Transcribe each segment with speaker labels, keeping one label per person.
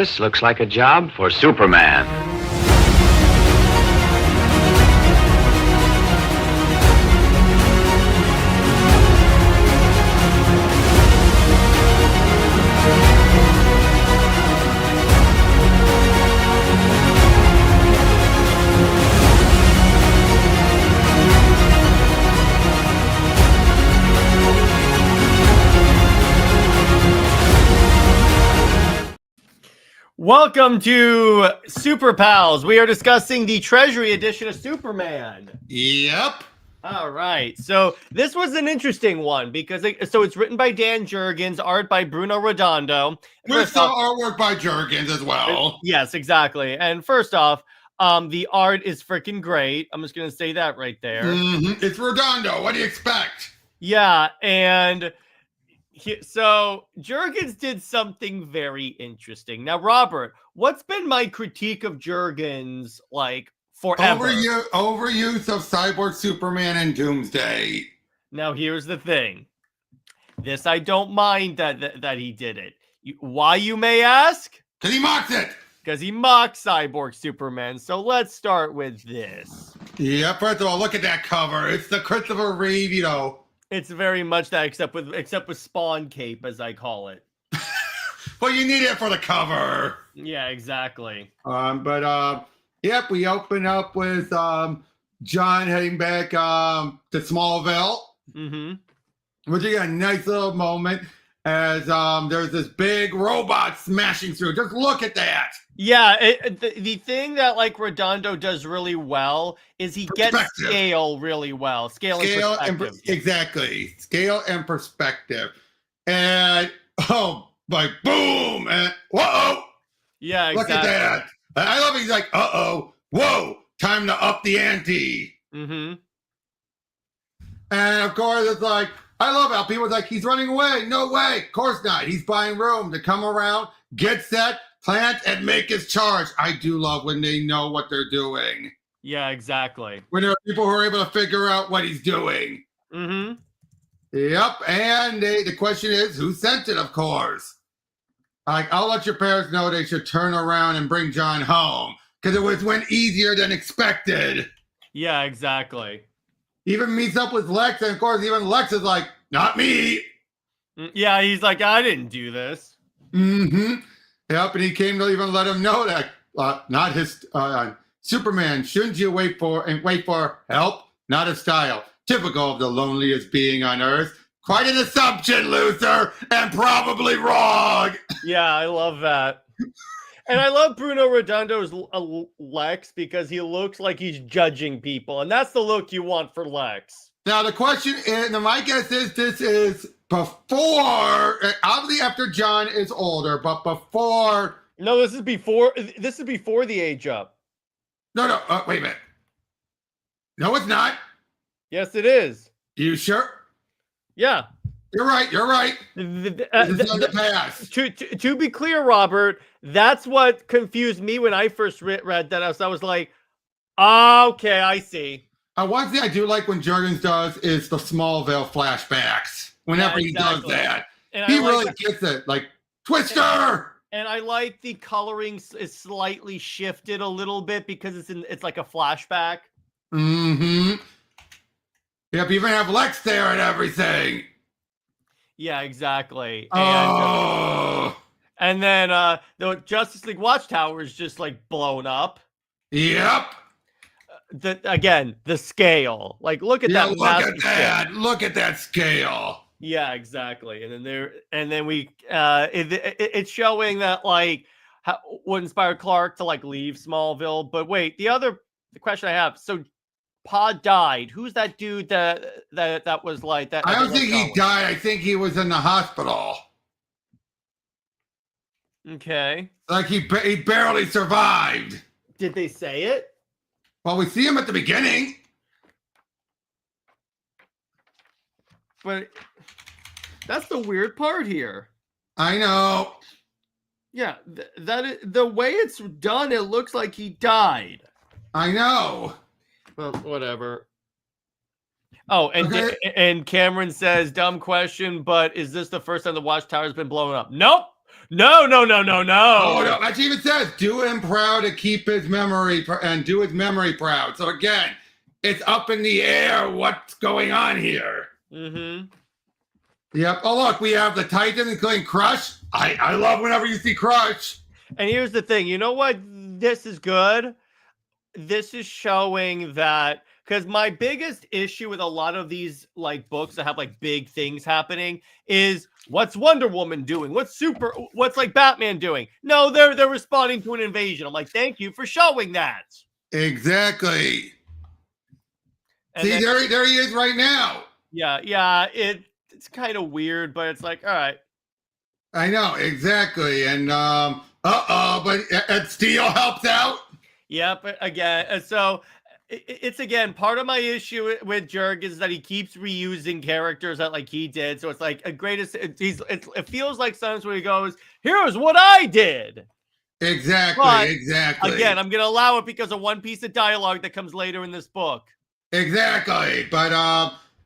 Speaker 1: This looks like a job for Superman.
Speaker 2: Welcome to Super Pals. We are discussing the Treasury Edition of Superman.
Speaker 3: Yep.
Speaker 2: All right. So this was an interesting one because it's written by Dan Jurgens, art by Bruno Redondo.
Speaker 3: With some artwork by Jurgens as well.
Speaker 2: Yes, exactly. And first off, the art is freaking great. I'm just going to say that right there.
Speaker 3: Mm-hmm. It's Redondo. What do you expect?
Speaker 2: Yeah. And so Jurgens did something very interesting. Now, Robert, what's been my critique of Jurgens like forever?
Speaker 3: Overuse of Cyborg Superman and Doomsday.
Speaker 2: Now, here's the thing. This I don't mind that he did it. Why, you may ask?
Speaker 3: Because he mocks it.
Speaker 2: Because he mocks Cyborg Superman. So let's start with this.
Speaker 3: Yeah, first of all, look at that cover. It's the Christopher Reeve, you know.
Speaker 2: It's very much that, except with Spawn Cape, as I call it.
Speaker 3: Well, you need it for the cover.
Speaker 2: Yeah, exactly.
Speaker 3: Yep, we open up with John heading back to Smallville. Mm-hmm. Which again, a nice little moment as there's this big robot smashing through. Just look at that.
Speaker 2: Yeah, the thing that like Redondo does really well is he gets scale really well. Scale and perspective.
Speaker 3: Exactly. Scale and perspective. And like boom and whoa.
Speaker 2: Yeah, exactly.
Speaker 3: Look at that. I love it. He's like, whoa, time to up the ante.
Speaker 2: Mm-hmm.
Speaker 3: And of course it's like, I love how people are like, he's running away. No way. Of course not. He's buying room to come around, get set, plant, and make his charge. I do love when they know what they're doing.
Speaker 2: Yeah, exactly.
Speaker 3: When there are people who are able to figure out what he's doing.
Speaker 2: Mm-hmm.
Speaker 3: Yep. And the question is, who sent it, of course? Like, I'll let your parents know they should turn around and bring John home. Because it went easier than expected.
Speaker 2: Yeah, exactly.
Speaker 3: Even meets up with Lex, and of course, even Lex is like, not me.
Speaker 2: Yeah, he's like, I didn't do this.
Speaker 3: Mm-hmm. Yep, and he came to even let him know that not his Superman. Shouldn't you wait for help? Not a style. Typical of the loneliest being on Earth. Quite an assumption, Luther, and probably wrong.
Speaker 2: Yeah, I love that. And I love Bruno Redondo's Lex because he looks like he's judging people. And that's the look you want for Lex.
Speaker 3: Now, the question is, my guess is this is before, obviously after John is older, but before.
Speaker 2: No, this is before the age up.
Speaker 3: No, wait a minute. No, it's not.
Speaker 2: Yes, it is.
Speaker 3: You sure?
Speaker 2: Yeah.
Speaker 3: You're right. This is in the past.
Speaker 2: To be clear, Robert, that's what confused me when I first read that. So I was like, okay, I see.
Speaker 3: One thing I do like when Jurgens does is the Smallville flashbacks. Whenever he does that, and he really gets it. Like, Twister!
Speaker 2: And I like the coloring is slightly shifted a little bit because it's like a flashback.
Speaker 3: Mm-hmm. Yep, you even have Lex there and everything.
Speaker 2: Yeah, exactly.
Speaker 3: And
Speaker 2: then the Justice League Watchtower is just like blown up.
Speaker 3: Yep.
Speaker 2: The scale. Like, look at that.
Speaker 3: Look at that scale.
Speaker 2: Yeah, exactly. And then it's showing that like what inspired Clark to like leave Smallville. But wait, the question I have. So Pod died. Who's that dude that was like that?
Speaker 3: I don't think he died. I think he was in the hospital.
Speaker 2: Okay.
Speaker 3: Like he barely survived.
Speaker 2: Did they say it?
Speaker 3: Well, we see him at the beginning.
Speaker 2: But that's the weird part here.
Speaker 3: I know.
Speaker 2: Yeah, the way it's done, it looks like he died.
Speaker 3: I know.
Speaker 2: Well, whatever. Oh, and Cameron says, dumb question, but is this the first time the Watchtower has been blown up? Nope. No.
Speaker 3: Oh no, that even says, do him proud to keep his memory and do his memory proud. So again, it's up in the air. What's going on here?
Speaker 2: Mm-hmm.
Speaker 3: Yep. Oh look, we have the Titan including Crush. I love whenever you see Crush.
Speaker 2: And here's the thing. You know what? This is good. This is showing that, because my biggest issue with a lot of these like books that have like big things happening is what's Wonder Woman doing? What's like Batman doing? No, they're responding to an invasion. I'm like, thank you for showing that.
Speaker 3: Exactly.
Speaker 2: And
Speaker 3: see,
Speaker 2: then,
Speaker 3: there he is right now.
Speaker 2: Yeah. It's kind of weird, but it's like, all right.
Speaker 3: I know, exactly. And but Steel helps out.
Speaker 2: Yeah, but again, so it's again part of my issue with Jurgens is that he keeps reusing characters that like he did. So it's like a greatest. It feels like sometimes when he goes, "Here's what I did."
Speaker 3: Exactly.
Speaker 2: But,
Speaker 3: exactly.
Speaker 2: Again, I'm gonna allow it because of one piece of dialogue that comes later in this book.
Speaker 3: Exactly. But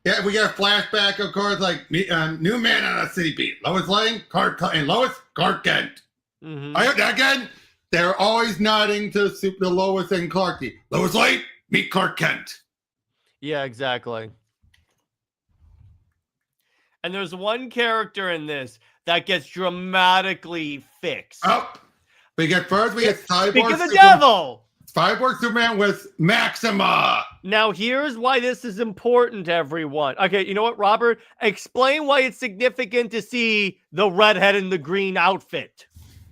Speaker 3: yeah, we get a flashback, of course, like new man on a city beat. Lois Lane, Clark Kent.
Speaker 2: Mm-hmm.
Speaker 3: Again, they're always nodding to the Lois and Clarky. Lois Lane, meet Clark Kent.
Speaker 2: Yeah, exactly. And there's one character in this that gets dramatically fixed.
Speaker 3: Oh, we get Cyborg.
Speaker 2: Speak of the devil.
Speaker 3: Cyborg Superman with Maxima.
Speaker 2: Now, here's why this is important, everyone. Okay, you know what, Robert? Explain why it's significant to see the redhead in the green outfit.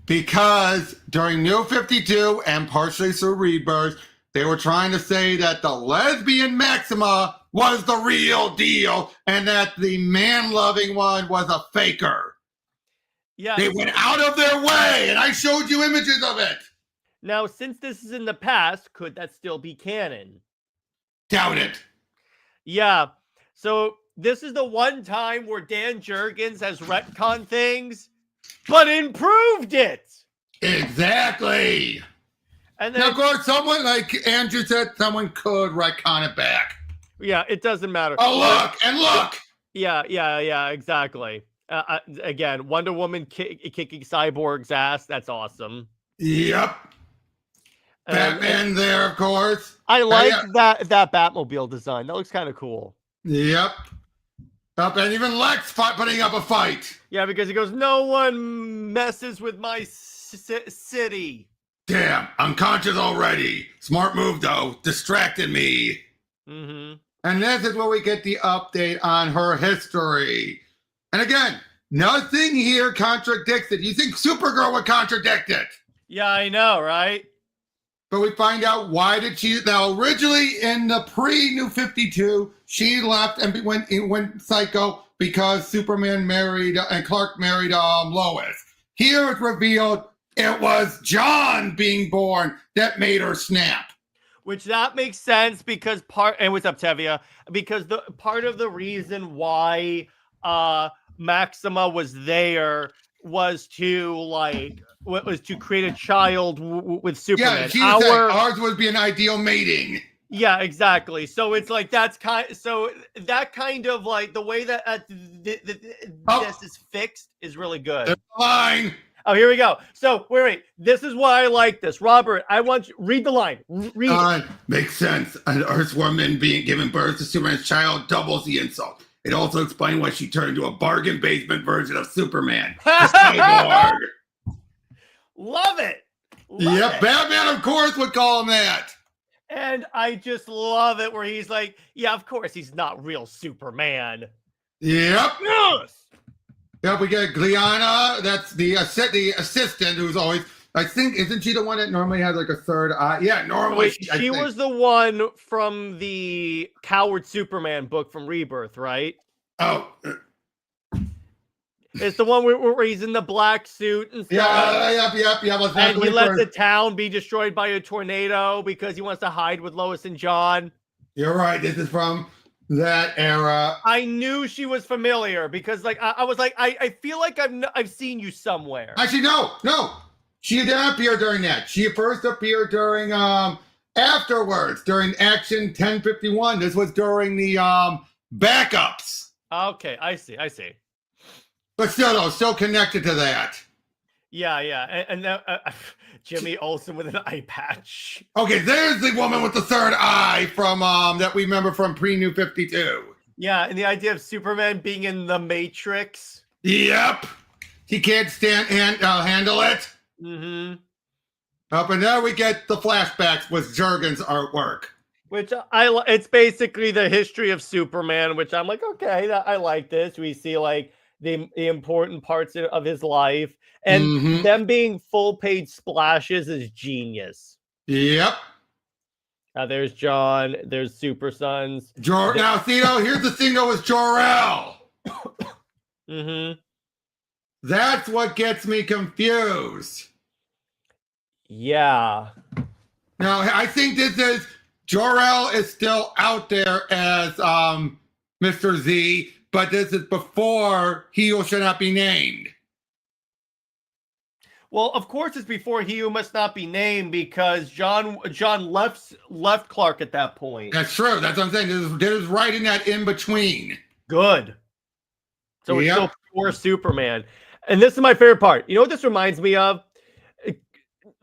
Speaker 3: Because during New 52 and partially through Rebirth, they were trying to say that the lesbian Maxima was the real deal and that the man-loving one was a faker.
Speaker 2: Yeah,
Speaker 3: they went out of their way, and I showed you images of it.
Speaker 2: Now, since this is in the past, could that still be canon?
Speaker 3: Doubt it.
Speaker 2: Yeah. So this is the one time where Dan Jurgens has retconned things, but improved it.
Speaker 3: Exactly.
Speaker 2: And then,
Speaker 3: now, of course, someone like Andrew said, someone could retcon it back.
Speaker 2: Yeah, it doesn't matter.
Speaker 3: Oh, look and look.
Speaker 2: Yeah, exactly. Again, Wonder Woman kicking Cyborg's ass. That's awesome.
Speaker 3: Yep. Batman there, of course.
Speaker 2: I like that Batmobile design. That looks kind of cool.
Speaker 3: Yep. And even Lex putting up a fight.
Speaker 2: Yeah, because he goes, no one messes with my city.
Speaker 3: Damn, unconscious already. Smart move, though. Distracted me.
Speaker 2: Mm-hmm.
Speaker 3: And this is where we get the update on her history. And again, nothing here contradicts it. You think Supergirl would contradict it?
Speaker 2: Yeah, I know, right?
Speaker 3: But we find out why did she. Now, originally in the pre-New 52, she left and went psycho because Superman married and Clark married Lois. Here it's revealed it was John being born that made her snap.
Speaker 2: Which that makes sense because and what's up, Tevia? Because the part of the reason why Maxima was there was to create a child with Superman.
Speaker 3: Yeah, ours would be an ideal mating.
Speaker 2: Yeah, exactly. So it's like that kind of like the way that this is fixed is really good.
Speaker 3: There's a line.
Speaker 2: Oh, here we go. So wait. This is why I like this, Robert. I want you read the line. Read it.
Speaker 3: Makes sense. An Earth woman being given birth to Superman's child doubles the insult. It also explains why she turned into a bargain basement version of Superman. Cyborg.
Speaker 2: Love it.
Speaker 3: Yep, Batman, of course, would call him that.
Speaker 2: And I just love it where he's like, yeah, of course, he's not real Superman.
Speaker 3: Yep.
Speaker 2: Yes.
Speaker 3: Yep, we get Gliana. That's the assistant who's always, I think, isn't she the one that normally has like a third eye? Yeah, normally.
Speaker 2: She was the one from the Coward Superman book from Rebirth, right?
Speaker 3: Oh.
Speaker 2: It's the one where he's in the black suit and stuff.
Speaker 3: Yep.
Speaker 2: And he lets the town be destroyed by a tornado because he wants to hide with Lois and John.
Speaker 3: You're right. This is from that era.
Speaker 2: I knew she was familiar because, like, I was like, I feel like I've seen you somewhere.
Speaker 3: Actually, no. She didn't appear during that. She first appeared during afterwards during Action 1051. This was during the backups.
Speaker 2: Okay, I see.
Speaker 3: But still connected to that.
Speaker 2: Yeah, yeah. And then Jimmy Olsen with an eye patch.
Speaker 3: Okay, there's the woman with the third eye from that we remember from pre-New 52.
Speaker 2: Yeah, and the idea of Superman being in the Matrix.
Speaker 3: Yep. He can't handle it.
Speaker 2: Mm-hmm.
Speaker 3: Up and there we get the flashbacks with Jurgens artwork.
Speaker 2: Which it's basically the history of Superman, which I'm like, okay, I like this. We see like the important parts of his life, and them being full page splashes is genius.
Speaker 3: Yep.
Speaker 2: Now there's John, there's Super Sons.
Speaker 3: Now, Theo, here's the thing though with Jor-El. That's what gets me confused.
Speaker 2: Yeah.
Speaker 3: Now, I think this is Jor-El is still out there as Mr. Z, but this is before He Who Should Not Be Named.
Speaker 2: Well, of course it's before He Who Must Not Be Named, because John left Clark at that point.
Speaker 3: That's true. That's what I'm saying. This is right in that in between.
Speaker 2: Good. So it's still before Superman. And this is my favorite part. You know what this reminds me of?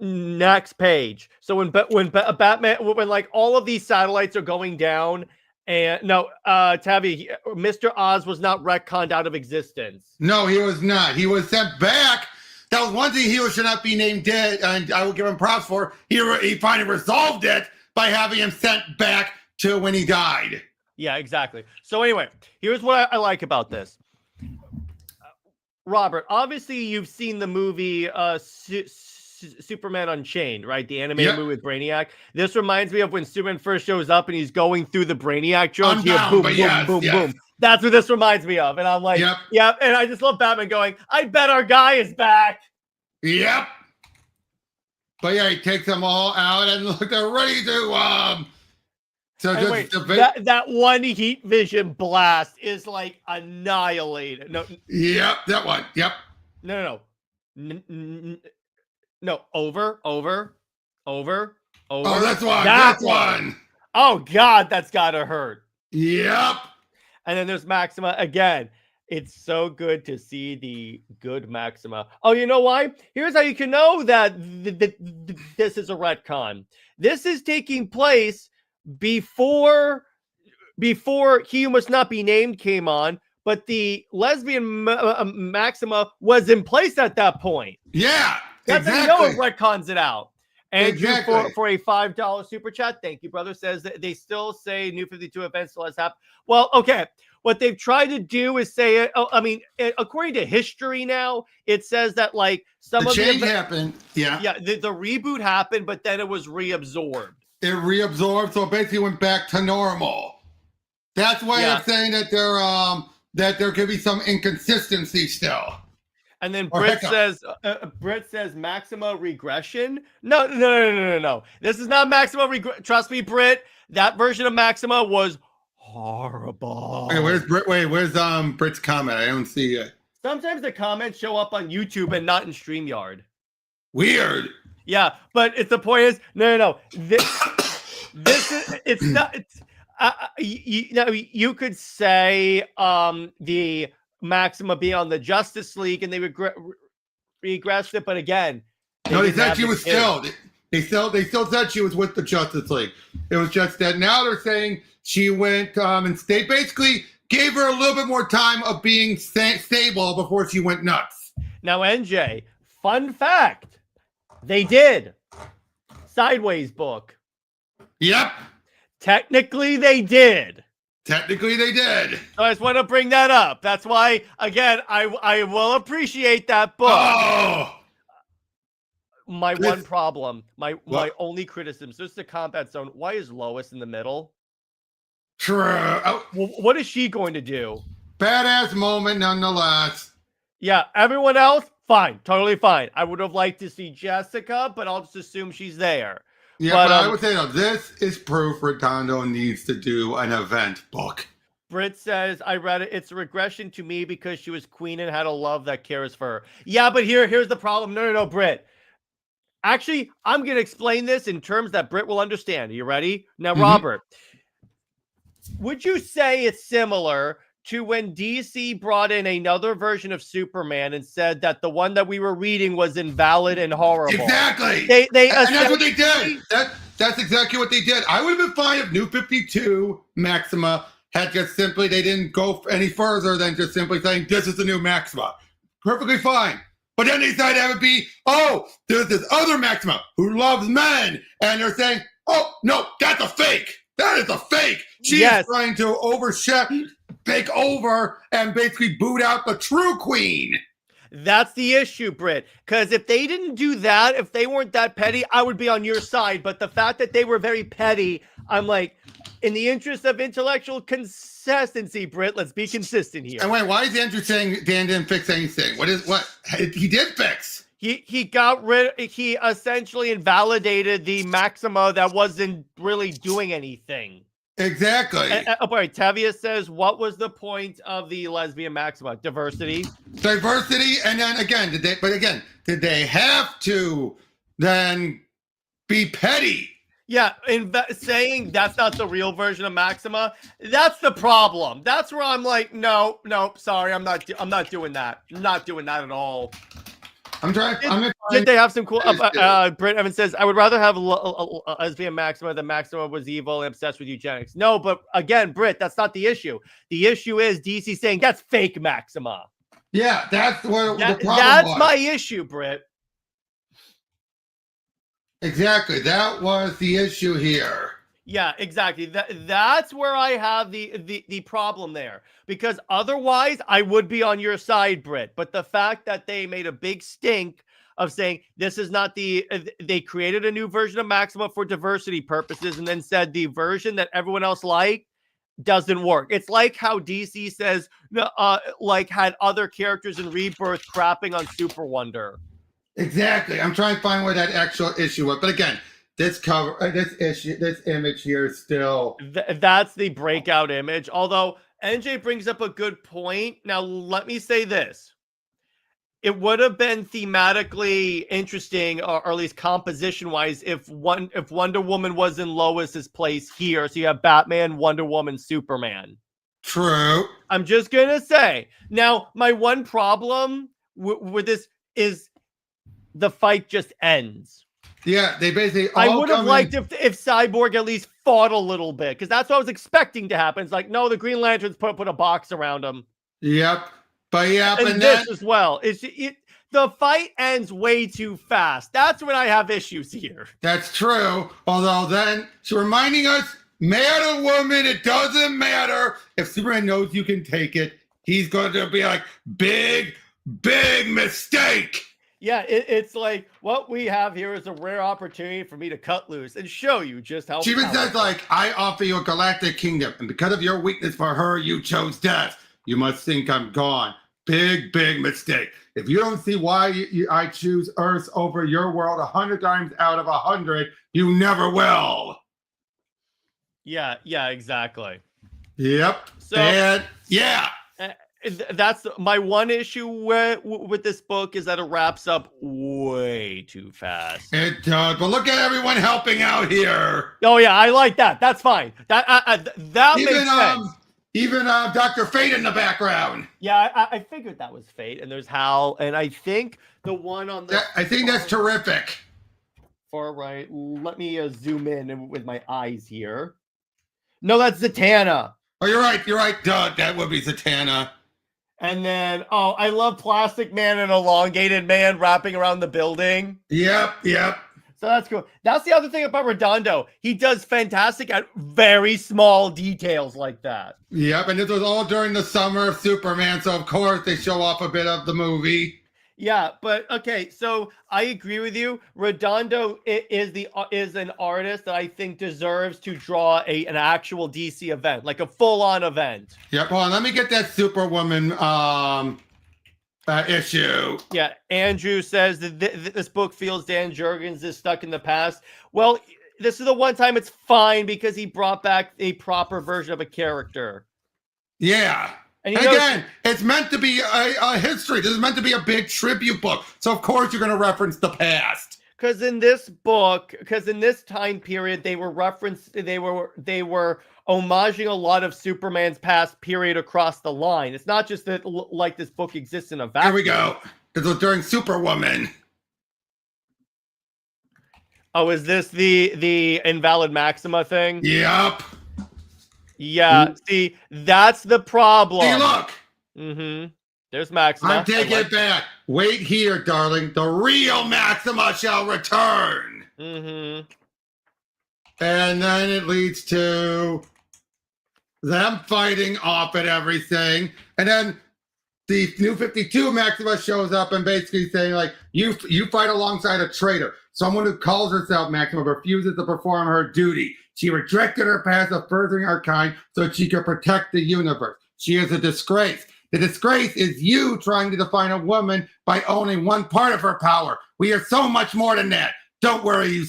Speaker 2: Next page. So when Batman, when like all of these satellites are going down, and no, Tabby, Mr. Oz was not retconned out of existence.
Speaker 3: No, he was not. He was sent back. That was one thing He Who Should Not Be Named did, and I will give him props for. He finally resolved it by having him sent back to when he died.
Speaker 2: Yeah, exactly. So anyway, here's what I like about this. Robert, obviously you've seen the movie Superman Unchained, right? The animated movie with Brainiac. This reminds me of when Superman first shows up and he's going through the Brainiac drones. Boom, boom, boom, boom. That's what this reminds me of. And I'm like, yep. And I just love Batman going, I bet our guy is back.
Speaker 3: Yep. But yeah, he takes them all out and look, they're ready to so
Speaker 2: wait, that one heat vision blast is like annihilated. No.
Speaker 3: Yep, that one. Yep.
Speaker 2: No. No, over. Oh,
Speaker 3: that's one.
Speaker 2: Oh God, that's gotta hurt.
Speaker 3: Yep.
Speaker 2: And then there's Maxima again. It's so good to see the good Maxima. Oh, you know why? Here's how you can know that this is a retcon. This is taking place before He Who Must Not Be Named came on, but the lesbian Maxima was in place at that point.
Speaker 3: Yeah,
Speaker 2: that's how you know it retcons it out. Andrew for a $5 super chat. Thank you, brother. Says that they still say New 52 events still has happened. Well, okay. What they've tried to do is say, according to history now, it says that like some of the
Speaker 3: change happened. Yeah.
Speaker 2: Yeah. The reboot happened, but then it was reabsorbed.
Speaker 3: It reabsorbed, so it basically went back to normal. That's why I'm saying that there could be some inconsistency still.
Speaker 2: And then Britt says Maxima regression. No. This is not Maxima regression. Trust me, Britt. That version of Maxima was horrible.
Speaker 3: Hey, where's Britt? Where's Britt's comment? I don't see it.
Speaker 2: Sometimes the comments show up on YouTube and not in StreamYard.
Speaker 3: Weird.
Speaker 2: Yeah, but the point is, no. This is it's not. It's, you could say the Maxima being on the Justice League and they regressed it, but again,
Speaker 3: they said she was still. They still said she was with the Justice League. It was just that now they're saying she went and they basically gave her a little bit more time of being stable before she went nuts.
Speaker 2: Now, NJ, fun fact. They did. Sideways book.
Speaker 3: Yep.
Speaker 2: Technically, they did.
Speaker 3: So
Speaker 2: I just want to bring that up. That's why, again, I will appreciate that book.
Speaker 3: Oh!
Speaker 2: One problem, my only criticism. So it's the combat zone. Why is Lois in the middle?
Speaker 3: True.
Speaker 2: Well, what is she going to do?
Speaker 3: Badass moment, nonetheless.
Speaker 2: Yeah, everyone else, fine, totally fine. I would have liked to see Jessica, but I'll just assume she's there.
Speaker 3: Yeah, but I would say, no, this is proof Redondo needs to do an event book.
Speaker 2: Britt says, I read it. It's a regression to me because she was queen and had a love that cares for her. Yeah, but here's the problem. No, Britt. Actually, I'm going to explain this in terms that Britt will understand. Are you ready? Now, Robert, would you say it's similar to when DC brought in another version of Superman and said that the one that we were reading was invalid and horrible.
Speaker 3: Exactly.
Speaker 2: They
Speaker 3: and that's what they did. That's exactly what they did. I would have been fine if New 52 Maxima had just simply, they didn't go any further than just simply saying, this is the new Maxima. Perfectly fine. But then they decided to have it be, oh, there's this other Maxima who loves men. And they're saying, oh, no, that's a fake. That is a fake. She is trying to take over and basically boot out the true queen.
Speaker 2: That's the issue, Britt. Because if they didn't do that, if they weren't that petty, I would be on your side. But the fact that they were very petty, I'm like, in the interest of intellectual consistency, Britt, let's be consistent here.
Speaker 3: And wait, why is Andrew saying Dan didn't fix anything? What he did fix?
Speaker 2: He got rid. He essentially invalidated the Maxima that wasn't really doing anything.
Speaker 3: Exactly.
Speaker 2: Wait, Tavia says, what was the point of the lesbian Maxima? Diversity.
Speaker 3: Diversity, and then again, did they have to then be petty?
Speaker 2: Yeah, saying that's not the real version of Maxima, that's the problem. That's where I'm like, no, sorry, I'm not doing that. I'm not doing that at all. Did they have some cool? Britt Evans says, I would rather have a lesbian Maxima than Maxima was evil and obsessed with eugenics. No, but again, Britt, that's not the issue. The issue is DC saying that's fake Maxima.
Speaker 3: Yeah, that's what the problem
Speaker 2: that's
Speaker 3: was.
Speaker 2: my issue, Britt.
Speaker 3: Exactly, that was the issue here.
Speaker 2: Yeah, exactly. That's where I have the problem there. Because otherwise, I would be on your side, Britt. But the fact that they made a big stink of saying this is not they created a new version of Maxima for diversity purposes and then said the version that everyone else liked doesn't work. It's like how DC says, like had other characters in Rebirth crapping on Super Wonder.
Speaker 3: Exactly. I'm trying to find where that actual issue was. But again, this image here is still...
Speaker 2: That's the breakout image. Although NJ brings up a good point. Now, let me say this. It would have been thematically interesting, or at least composition-wise, if Wonder Woman was in Lois's place here. So you have Batman, Wonder Woman, Superman.
Speaker 3: True.
Speaker 2: I'm just going to say. Now, my one problem with this is the fight just ends.
Speaker 3: Yeah, they basically
Speaker 2: I would have liked if Cyborg at least fought a little bit, because that's what I was expecting to happen. It's like, no, the Green Lanterns put a box around him.
Speaker 3: Yep. But yeah,
Speaker 2: and this as well. The fight ends way too fast. That's when I have issues here.
Speaker 3: That's true. Although then she's reminding us, man or woman, it doesn't matter. If Superman knows you can take it, he's going to be like, big mistake.
Speaker 2: Yeah, it's like what we have here is a rare opportunity for me to cut loose and show you just how.
Speaker 3: She even says, like, I offer you a galactic kingdom, and because of your weakness for her, you chose death. You must think I'm gone. Big mistake. If you don't see why I choose Earth over your world 100 times out of 100, you never will.
Speaker 2: Yeah, exactly.
Speaker 3: Yep.
Speaker 2: That's my one issue with this book is that it wraps up way too fast.
Speaker 3: It does, but look at everyone helping out here.
Speaker 2: Oh yeah, I like that. That's fine. That makes sense.
Speaker 3: Even Dr. Fate in the background.
Speaker 2: Yeah, I figured that was Fate, and there's Hal, and I think the one on the.
Speaker 3: I think that's terrific.
Speaker 2: Far right. Let me zoom in with my eyes here. No, that's Zatanna.
Speaker 3: Oh, you're right. Duh, that would be Zatanna.
Speaker 2: And then, I love Plastic Man and Elongated Man wrapping around the building.
Speaker 3: Yep.
Speaker 2: So that's cool. That's the other thing about Redondo. He does fantastic at very small details like that.
Speaker 3: Yep, and this was all during the summer of Superman, so of course they show off a bit of the movie.
Speaker 2: Yeah, but okay, so I agree with you. Redondo is an artist that I think deserves to draw an actual DC event, like a full-on event.
Speaker 3: Yep, hold on, let me get that Superwoman issue.
Speaker 2: Yeah, Andrew says that this book feels Dan Jurgens is stuck in the past. Well, this is the one time it's fine because he brought back a proper version of a character.
Speaker 3: Yeah. And again, it's meant to be a history. This is meant to be a big tribute book. So, of course, you're going to reference the past.
Speaker 2: because in this book, because in this time period, they were homaging a lot of Superman's past period across the line. It's not just that like this book exists in a vacuum.
Speaker 3: Here we go. This was during Superwoman.
Speaker 2: Oh, is this the invalid Maxima thing?
Speaker 3: Yep.
Speaker 2: Yeah. See, that's the problem.
Speaker 3: See, look.
Speaker 2: Mm-hmm. There's Maxima.
Speaker 3: I'm taking it back. Wait here, darling. The real Maxima shall return.
Speaker 2: Mm-hmm.
Speaker 3: And then it leads to them fighting off at everything. And then the new 52 Maxima shows up and basically saying, like, you fight alongside a traitor. Someone who calls herself Maxima refuses to perform her duty. She rejected her path of furthering our kind so that she could protect the universe. She is a disgrace. The disgrace is you trying to define a woman by owning one part of her power. We are so much more than that. Don't worry, you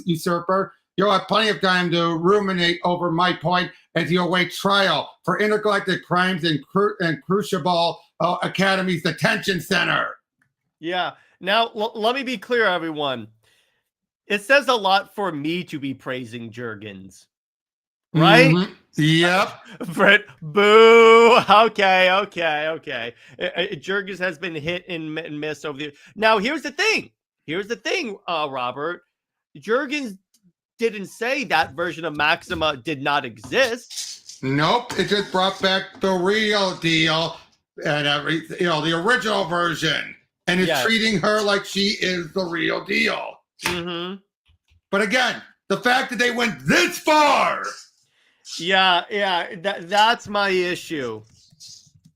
Speaker 3: usurper. You'll have plenty of time to ruminate over my point as you await trial for intergalactic crimes in Crucible Academy's detention center.
Speaker 2: Yeah. Now, let me be clear, everyone. It says a lot for me to be praising Jurgens. Right?
Speaker 3: Mm-hmm. Yep.
Speaker 2: Brett, boo. Okay. Jurgens has been hit and missed over the. Now, here's the thing, Robert. Jurgens didn't say that version of Maxima did not exist.
Speaker 3: Nope. It just brought back the real deal and the original version, and is treating her like she is the real deal.
Speaker 2: Mm-hmm.
Speaker 3: But again, the fact that they went this far.
Speaker 2: Yeah, that's my issue.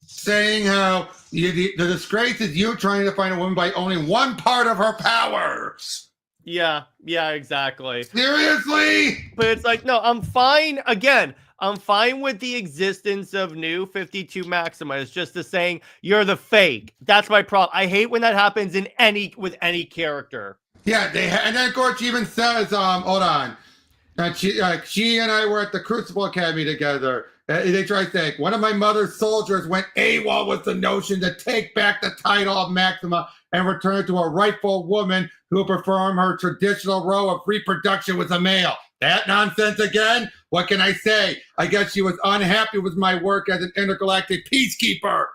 Speaker 3: Saying how the disgrace is you trying to find a woman by owning one part of her power.
Speaker 2: Yeah, exactly.
Speaker 3: Seriously?
Speaker 2: But it's like, no, I'm fine. Again, I'm fine with the existence of new 52 Maxima. It's just the saying you're the fake. That's my problem. I hate when that happens with any character.
Speaker 3: Yeah, and then of course she even says, hold on. And she and I were at the Crucible Academy together. They tried to say, one of my mother's soldiers went AWOL with the notion to take back the title of Maxima and return it to a rightful woman who will perform her traditional role of reproduction with a male. That nonsense again? What can I say? I guess she was unhappy with my work as an intergalactic peacekeeper.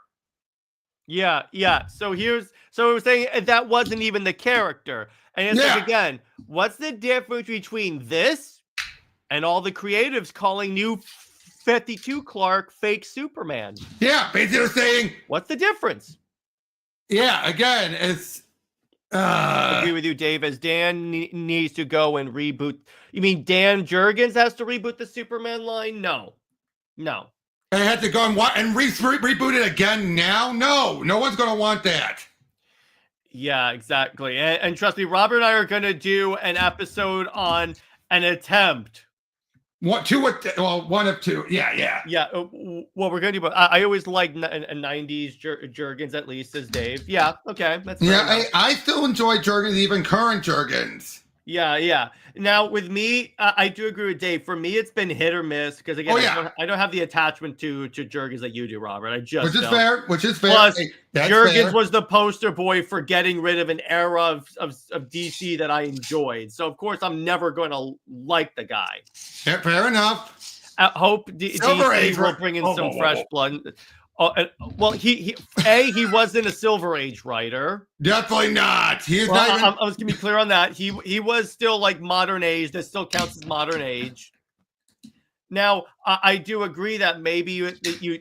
Speaker 2: Yeah. So we're saying that wasn't even the character. And it's like, again, what's the difference between this and all the creatives calling new 52 Clark fake Superman?
Speaker 3: Yeah, basically saying,
Speaker 2: what's the difference?
Speaker 3: Yeah, again, it's
Speaker 2: I agree with you, Dave. As Dan needs to go and reboot. You mean Dan Jurgens has to reboot the Superman line? No.
Speaker 3: They had to go and reboot it again now? No one's going to want that.
Speaker 2: Yeah, exactly. And trust me, Robert and I are going to do an episode on an attempt.
Speaker 3: One of two. Yeah.
Speaker 2: Well, we're going to do, but I always like 90s Jurgens, at least, as Dave. Yeah, okay. That's
Speaker 3: I still enjoy Jurgens, even current Jurgens.
Speaker 2: Yeah. Now, with me, I do agree with Dave. For me, it's been hit or miss because, again, I don't have the attachment to Jurgens that you do, Robert. I just
Speaker 3: Which is fair.
Speaker 2: Plus,
Speaker 3: that's
Speaker 2: Jurgens
Speaker 3: fair.
Speaker 2: was the poster boy for getting rid of an era of DC that I enjoyed. So, of course, I'm never going to like the guy.
Speaker 3: Fair enough.
Speaker 2: I hope DC will bring in some fresh blood. Well, he wasn't a Silver Age writer.
Speaker 3: Definitely not.
Speaker 2: I was gonna be clear on that. He was still like modern age. That still counts as modern age. Now, I do agree that maybe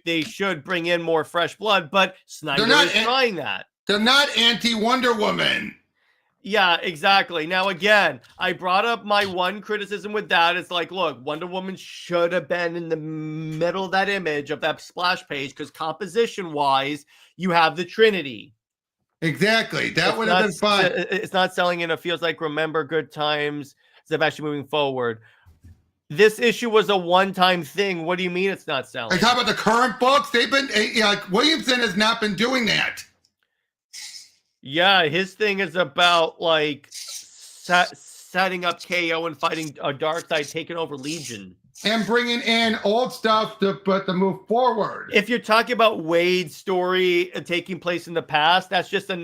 Speaker 2: they should bring in more fresh blood, but Snyder is trying that.
Speaker 3: They're not anti-Wonder Woman.
Speaker 2: Yeah, exactly. Now, again, I brought up my one criticism with that. It's like, look, Wonder Woman should have been in the middle of that image of that splash page because composition-wise, you have the Trinity.
Speaker 3: Exactly. That would have been fun.
Speaker 2: It's not selling in. It feels like remember good times instead of actually moving forward. This issue was a one-time thing. What do you mean it's not selling?
Speaker 3: Like, how about the current books? They've been Williamson has not been doing that.
Speaker 2: Yeah, his thing is about like setting up KO and fighting a Darkseid taking over Legion.
Speaker 3: and bringing in old stuff to move forward.
Speaker 2: If you're talking about Wade's story taking place in the past, that's just that's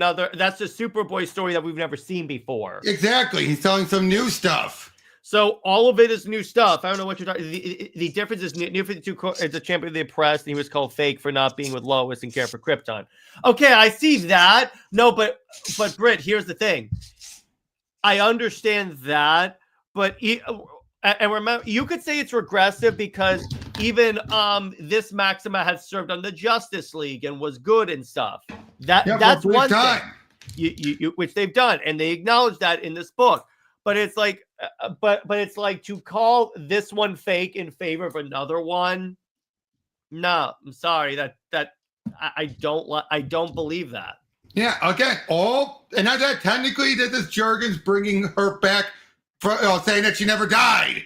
Speaker 2: a Superboy story that we've never seen before.
Speaker 3: Exactly. He's telling some new stuff.
Speaker 2: So all of it is new stuff. I don't know what you're talking. The difference is New 52 is a champion of the oppressed, and he was called fake for not being with Lois and care for Krypton. Okay, I see that. No, but Britt, here's the thing. I understand that, but and remember, you could say it's regressive because even this Maxima had served on the Justice League and was good and stuff. That's one thing. You which they've done, and they acknowledge that in this book. But it's like, but it's like to call this one fake in favor of another one. No, I'm sorry. That I don't believe that.
Speaker 3: Yeah. Okay. And now that technically that this Jurgens bringing her back for saying that she never died.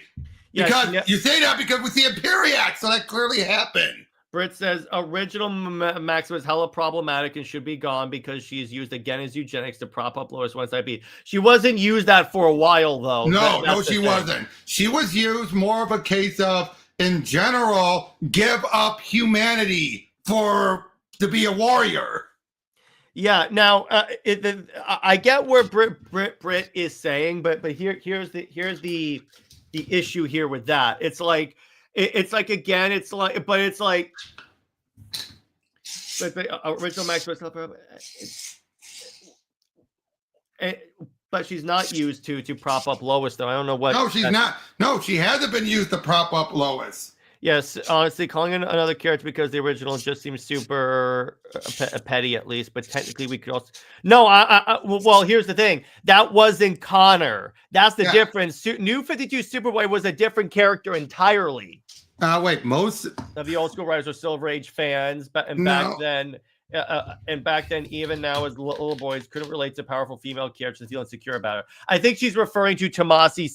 Speaker 2: Yeah,
Speaker 3: because you say that because we see a Periac, so that clearly happened.
Speaker 2: Britt says original Maxima is hella problematic and should be gone because she is used again as eugenics to prop up Lois One Side B. She wasn't used that for a while though.
Speaker 3: No, she wasn't. She was used more of a case of, in general, give up humanity to be a warrior.
Speaker 2: Yeah. Now, I get where Britt is saying, but here's the issue here with that. It's like again, but original Max, but she's not used to prop up Lois though. I don't know what.
Speaker 3: No, she's not. No, she hasn't been used to prop up Lois.
Speaker 2: Yes, honestly, calling in another character because the original just seems super petty, at least. But technically, we could also. No, well, here's the thing. That wasn't Connor. That's the difference. New 52 Superboy was a different character entirely.
Speaker 3: Wait, most
Speaker 2: of the old school writers are Silver Age fans, back then, even now, as little boys couldn't relate to powerful female characters and feel insecure about it. I think she's referring to Tomasi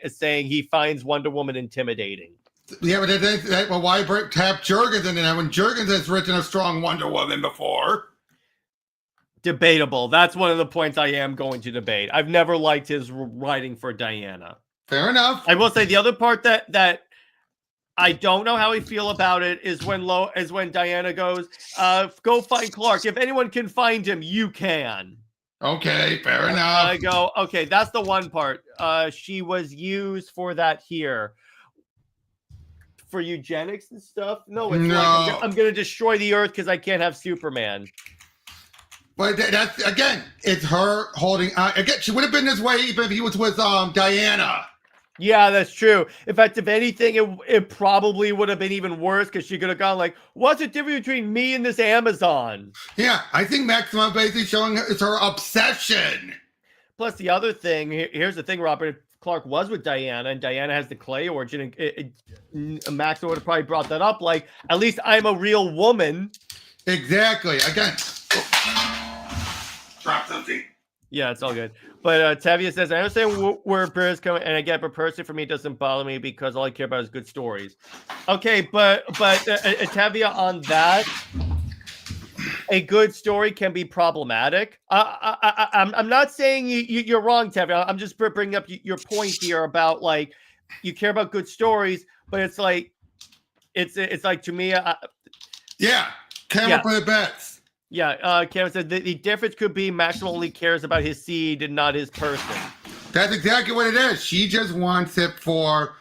Speaker 2: saying he finds Wonder Woman intimidating.
Speaker 3: Yeah, but why tap Jurgens in that when Jurgens has written a strong Wonder Woman before?
Speaker 2: Debatable. That's one of the points I am going to debate. I've never liked his writing for Diana.
Speaker 3: Fair enough.
Speaker 2: I will say the other part that I don't know how I feel about it is when Diana goes, go find Clark. If anyone can find him, you can.
Speaker 3: Okay, fair enough.
Speaker 2: I go, okay, that's the one part. She was used for that here. For eugenics and stuff? No, it's like I'm going to destroy the earth because I can't have Superman.
Speaker 3: But that's, again, it's her holding... again, she would have been this way even if he was with Diana.
Speaker 2: Yeah, that's true. In fact, if anything, it probably would have been even worse because she could have gone like, what's the difference between me and this Amazon?
Speaker 3: Yeah, I think Maxima basically showing it's her obsession.
Speaker 2: Plus, the other thing, here's the thing, Robert. Clark was with Diana, and Diana has the clay origin. Maxima would have probably brought that up. Like, at least I'm a real woman.
Speaker 3: Exactly. Again, drop something.
Speaker 2: Yeah, it's all good. But Tavia says, I understand where Britt is coming, and I get, but personally, for me, it doesn't bother me because all I care about is good stories. Okay, but Tavia, on that, a good story can be problematic. I'm not saying you're wrong, Tevin. I'm just bringing up your point here about like you care about good stories, but it's like to me.
Speaker 3: Camera for the bets.
Speaker 2: Yeah, Cameron said the difference could be Maxima only cares about his seed and not his person.
Speaker 3: That's exactly what it is. She just wants it for,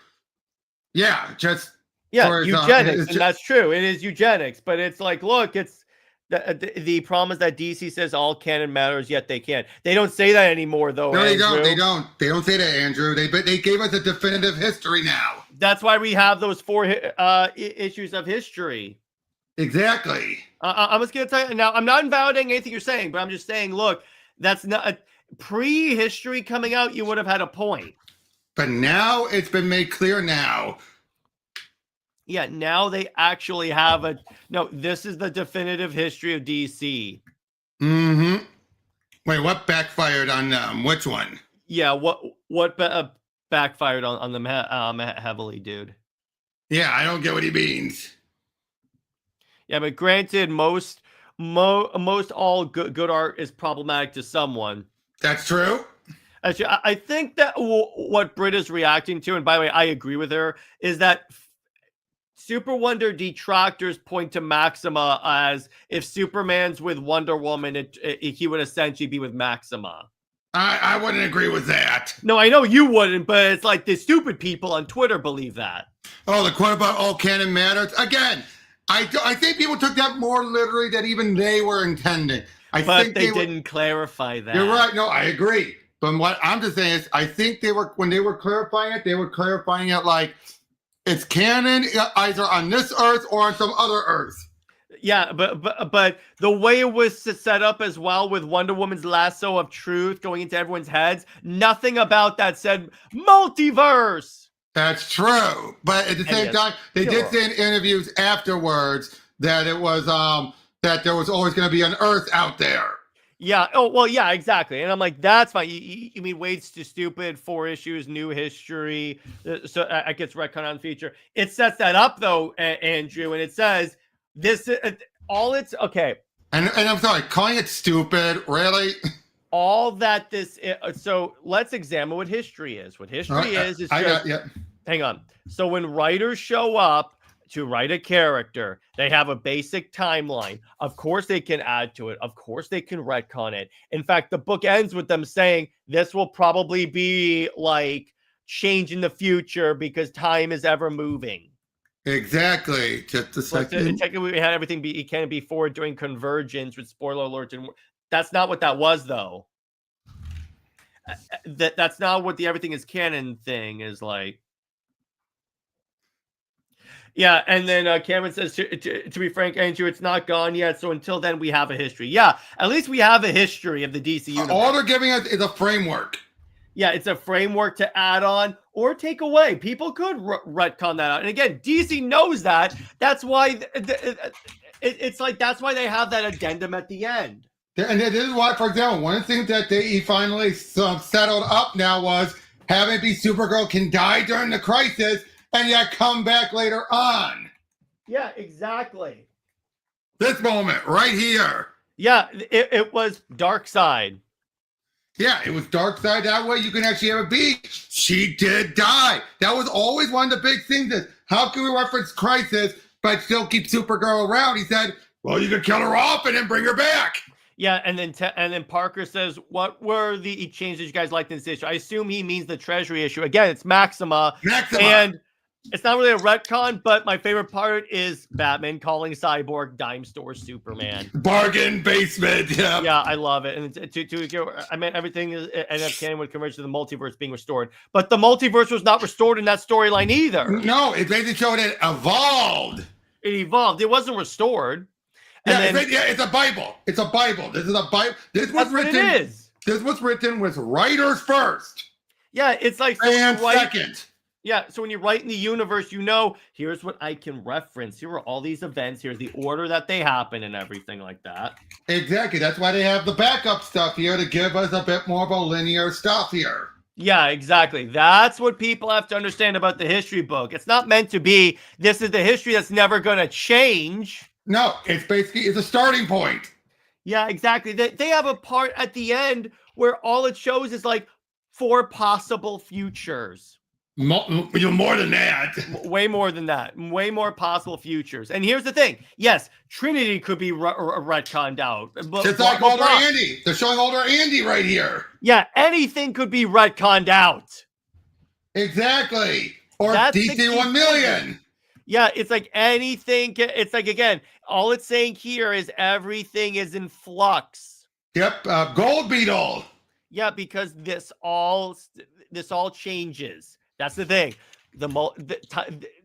Speaker 3: eugenics,
Speaker 2: and that's true. It is eugenics, but it's like, look, it's. The problem is that DC says all canon matters, yet they can't. They don't say that anymore, though.
Speaker 3: No,
Speaker 2: Andrew.
Speaker 3: They don't. They don't say that, Andrew. They gave us a definitive history now.
Speaker 2: That's why we have those 4 issues of history.
Speaker 3: Exactly.
Speaker 2: I'm just gonna tell you now. I'm not invalidating anything you're saying, but I'm just saying, look, that's not pre-history coming out. You would have had a point.
Speaker 3: But now it's been made clear now.
Speaker 2: Yeah, now they actually have this is the definitive history of DC.
Speaker 3: Mm-hmm. Wait, what backfired on them? Which one?
Speaker 2: Yeah, what backfired on them heavily, dude?
Speaker 3: Yeah, I don't get what he means.
Speaker 2: Yeah, but granted, most all good art is problematic to someone.
Speaker 3: That's true.
Speaker 2: Actually, I think that what Britt is reacting to, and by the way, I agree with her, is that Super Wonder detractors point to Maxima as if Superman's with Wonder Woman, he would essentially be with Maxima.
Speaker 3: I wouldn't agree with that.
Speaker 2: No, I know you wouldn't, but it's like the stupid people on Twitter believe that.
Speaker 3: Oh, the quote about all canon matters. Again, I think people took that more literally than even they were intending.
Speaker 2: But they didn't clarify that.
Speaker 3: You're right. No, I agree. But what I'm just saying is, I think when they were clarifying it, they were clarifying it like it's canon either on this Earth or on some other Earth.
Speaker 2: Yeah, but the way it was set up as well with Wonder Woman's lasso of truth going into everyone's heads, nothing about that said multiverse.
Speaker 3: That's true. But at the same time, they did say in interviews afterwards that it was that there was always going to be an Earth out there.
Speaker 2: Yeah. Oh, well, yeah, exactly. And I'm like, that's fine. You mean Wade's too stupid, 4 issues, new history. So I guess retcon on feature. It sets that up, though, Andrew, and it says this, all it's, okay.
Speaker 3: And I'm sorry, calling it stupid, really?
Speaker 2: All that this, so let's examine what history is. What history is just, hang on. So when writers show up to write a character, they have a basic timeline. Of course they can add to it. Of course they can retcon it. In fact, the book ends with them saying this will probably be like change in the future because time is ever moving.
Speaker 3: Exactly. Just a second.
Speaker 2: Technically, we had everything be it can be forward doing convergence with spoiler alerts, and that's not what that was, though. That's not what the everything is canon thing is like. Yeah, and then Cameron says, to be frank, Andrew, it's not gone yet. So until then, we have a history. Yeah, at least we have a history of the DC universe.
Speaker 3: All they're giving us is a framework.
Speaker 2: Yeah, it's a framework to add on or take away. People could retcon that out. And again, DC knows that. That's why it's like that's why they have that addendum at the end.
Speaker 3: And this is why, for example, one of the things that they finally settled up now was having it be Supergirl can die during the crisis and yet come back later on.
Speaker 2: Yeah, exactly.
Speaker 3: This moment right here.
Speaker 2: Yeah, it was Dark Side.
Speaker 3: Yeah, it was Dark Side. That way you can actually have a beat. She did die. That was always one of the big things is how can we reference Crisis but still keep Supergirl around? He said, well, you could kill her off and then bring her back.
Speaker 2: Yeah, and then Parker says, what were the changes you guys liked in this issue? I assume he means the Treasury issue. Again, it's Maxima. And it's not really a retcon, but my favorite part is Batman calling Cyborg dime store Superman.
Speaker 3: Bargain basement, yeah.
Speaker 2: Yeah, I love it. And I meant everything is NF canon would converge to the multiverse being restored. But the multiverse was not restored in that storyline either.
Speaker 3: No, it basically showed it evolved.
Speaker 2: It evolved. It wasn't restored.
Speaker 3: And it's a Bible. It's a Bible. This is a Bible. This was written. It is. This was written with writers first.
Speaker 2: Yeah, it's like
Speaker 3: and second.
Speaker 2: Yeah, so when you write in the universe, you know, here's what I can reference. Here are all these events. Here's the order that they happen and everything like that.
Speaker 3: Exactly. That's why they have the backup stuff here to give us a bit more of a linear stuff here.
Speaker 2: Yeah, exactly. That's what people have to understand about the history book. It's not meant to be, this is the history that's never going to change.
Speaker 3: No, it's a starting point.
Speaker 2: Yeah, exactly. They have a part at the end where all it shows is like 4 possible futures.
Speaker 3: More than that.
Speaker 2: Way more than that. Way more possible futures. And here's the thing. Yes, Trinity could be retconned out.
Speaker 3: It's like older Andy. They're showing older Andy right here.
Speaker 2: Yeah, anything could be retconned out.
Speaker 3: Exactly. Or DC 1 million.
Speaker 2: Yeah, it's like anything. It's like, again, all it's saying here is everything is in flux.
Speaker 3: Yep, Gold Beetle.
Speaker 2: Yeah, because this all changes. That's the thing.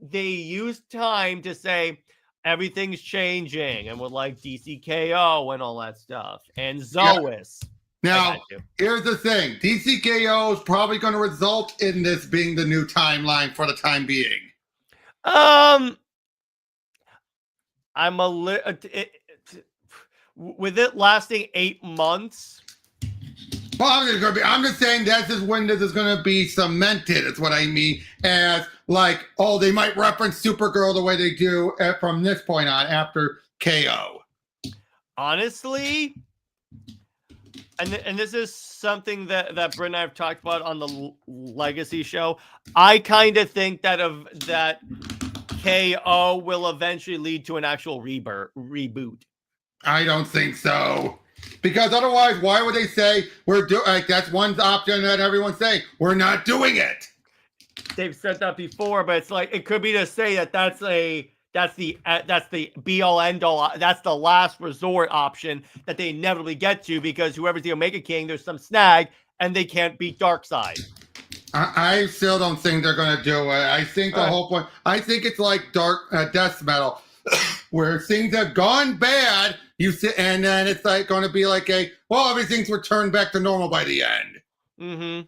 Speaker 2: They use time to say everything's changing, and with like DCKO and all that stuff, and Zois.
Speaker 3: Now, here's the thing: DCKO is probably going to result in this being the new timeline for the time being.
Speaker 2: I'm a little with it lasting 8 months.
Speaker 3: Well, I'm just saying this is when this is going to be cemented. It's what I mean. As like, oh, they might reference Supergirl the way they do from this point on after KO.
Speaker 2: Honestly, and this is something that Britt and I have talked about on the Legacy show. I kind of think that KO will eventually lead to an actual reboot.
Speaker 3: I don't think so. Because otherwise, why would they say we're doing? Like, that's one option that everyone's saying we're not doing it.
Speaker 2: They've said that before, but it's like it could be to say that that's the be all end all. That's the last resort option that they inevitably get to, because whoever's the Omega King, there's some snag and they can't beat Darkseid.
Speaker 3: I still don't think they're going to do it. I think the whole point. I think it's like death metal, where things have gone bad. And then it's like going to be like everything's returned back to normal by the end.
Speaker 2: Mm-hmm.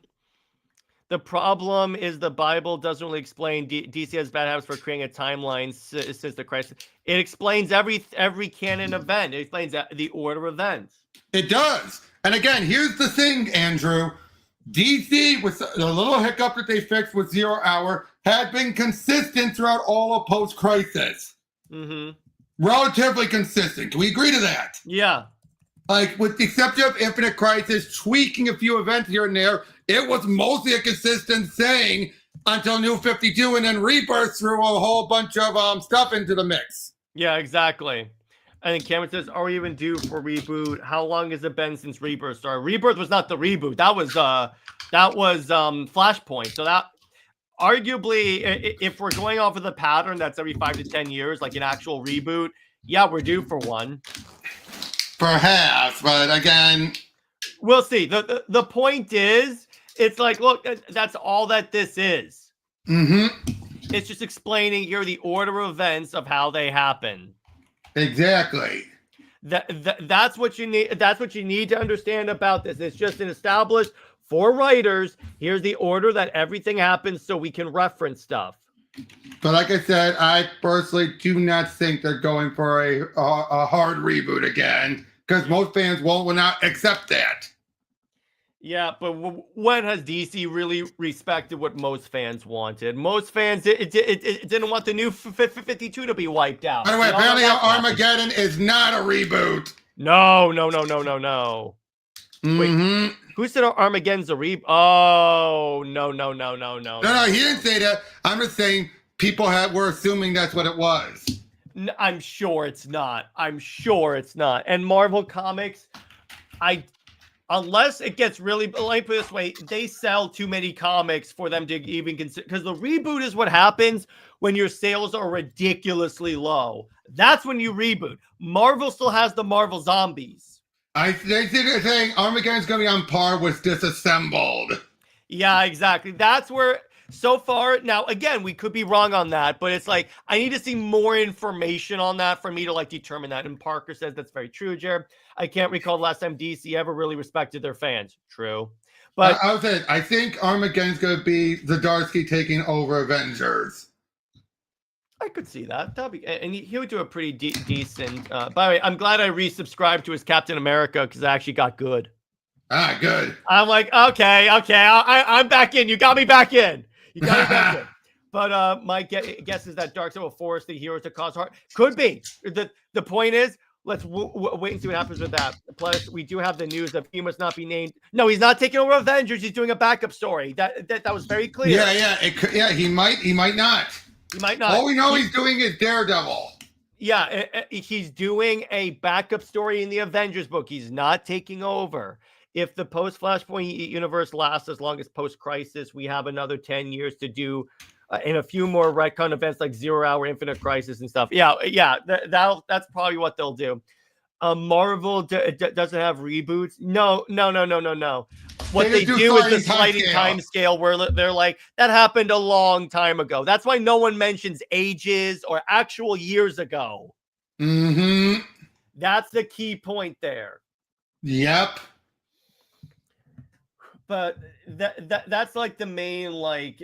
Speaker 2: The problem is the Bible doesn't really explain DC has bad habits for creating a timeline since the crisis. It explains every canon event. It explains the order of events. It
Speaker 3: does. And again, here's the thing, Andrew. DC, with the little hiccup that they fixed with 0 Hour, had been consistent throughout all of post-crisis.
Speaker 2: Mm-hmm.
Speaker 3: Relatively consistent. Can we agree to that?
Speaker 2: Yeah.
Speaker 3: Like, with the exception of Infinite Crisis, tweaking a few events here and there, it was mostly a consistent thing until New 52, and then Rebirth threw a whole bunch of stuff into the mix.
Speaker 2: Yeah, exactly. I think Cameron says, are we even due for reboot? How long has it been since Rebirth started? Rebirth was not the reboot. That was Flashpoint. So that arguably, if we're going off of the pattern that's every 5 to 10 years, like an actual reboot, yeah, we're due for one.
Speaker 3: Perhaps, but again,
Speaker 2: we'll see. The point is, it's like, look, that's all that this is.
Speaker 3: Mm-hmm.
Speaker 2: It's just explaining here the order of events of how they happen.
Speaker 3: Exactly.
Speaker 2: That's what you need. That's what you need to understand about this. It's just an established for writers. Here's the order that everything happens, so we can reference stuff.
Speaker 3: But like I said, I personally do not think they're going for a hard reboot again, because most fans will not accept that.
Speaker 2: Yeah, but when has DC really respected what most fans wanted? Most fans it didn't want the new 52 to be wiped out.
Speaker 3: By the way, apparently Armageddon is not a reboot.
Speaker 2: No.
Speaker 3: Mm-hmm.
Speaker 2: Wait, who said Armageddon's a reboot? Oh, no.
Speaker 3: No, he didn't say that. I'm just saying people were assuming that's what it was.
Speaker 2: I'm sure it's not. And Marvel Comics, unless it gets really, let me put it this way, they sell too many comics for them to even consider, because the reboot is what happens when your sales are ridiculously low. That's when you reboot. Marvel still has the Marvel Zombies.
Speaker 3: They think they're saying Armageddon's going to be on par with Disassembled.
Speaker 2: Yeah, exactly. That's where, so far, now again, we could be wrong on that, but it's like, I need to see more information on that for me to determine that. And Parker says that's very true, Jared. I can't recall the last time DC ever really respected their fans. True. But
Speaker 3: I think Armageddon's going to be Zdarsky taking over Avengers.
Speaker 2: I could see that. And he would do a pretty decent. By the way, I'm glad I resubscribed to his Captain America, because I actually got good.
Speaker 3: Ah, good.
Speaker 2: I'm like, okay, I'm back in. You got me back in. But my guess is that Darkseid will force the heroes to cause harm. Could be. The point is, let's wait and see what happens with that. Plus, we do have the news of he must not be named. No, he's not taking over Avengers. He's doing a backup story. That was very clear.
Speaker 3: Yeah. He might not.
Speaker 2: He might not.
Speaker 3: All we know he's doing is Daredevil.
Speaker 2: Yeah, he's doing a backup story in the Avengers book. He's not taking over. If the post-Flashpoint universe lasts as long as post-Crisis, we have another 10 years to do and a few more retcon events like 0 Hour, Infinite Crisis and stuff. Yeah, that's probably what they'll do. Marvel doesn't have reboots. No. What they do is the sliding time scale where they're like, that happened a long time ago. That's why no one mentions ages or actual years ago.
Speaker 3: Mm-hmm.
Speaker 2: That's the key point there.
Speaker 3: Yep.
Speaker 2: But that's like the main,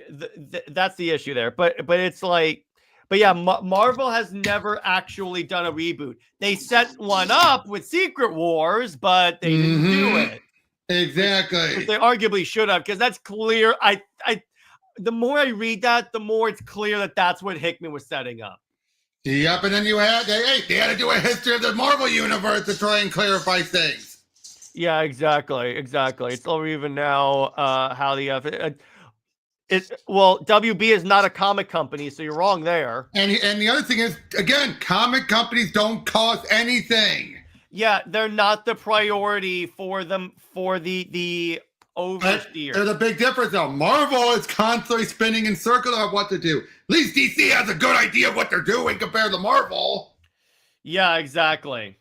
Speaker 2: that's the issue there. But it's like, but yeah, Marvel has never actually done a reboot. They set one up with Secret Wars, but they didn't do it.
Speaker 3: Exactly.
Speaker 2: Which they arguably should have, because that's clear. The more I read that, the more it's clear that that's what Hickman was setting up.
Speaker 3: Yep, and then they had to do a history of the Marvel universe to try and clarify things.
Speaker 2: Yeah, exactly. It's over even now how the Well, WB is not a comic company, so you're wrong there.
Speaker 3: And the other thing is, again, comic companies don't cost anything.
Speaker 2: Yeah, they're not the priority for them for the overseers.
Speaker 3: There's a big difference though. Marvel is constantly spinning in circles of what to do. At least DC has a good idea of what they're doing compared to Marvel.
Speaker 2: Yeah, exactly.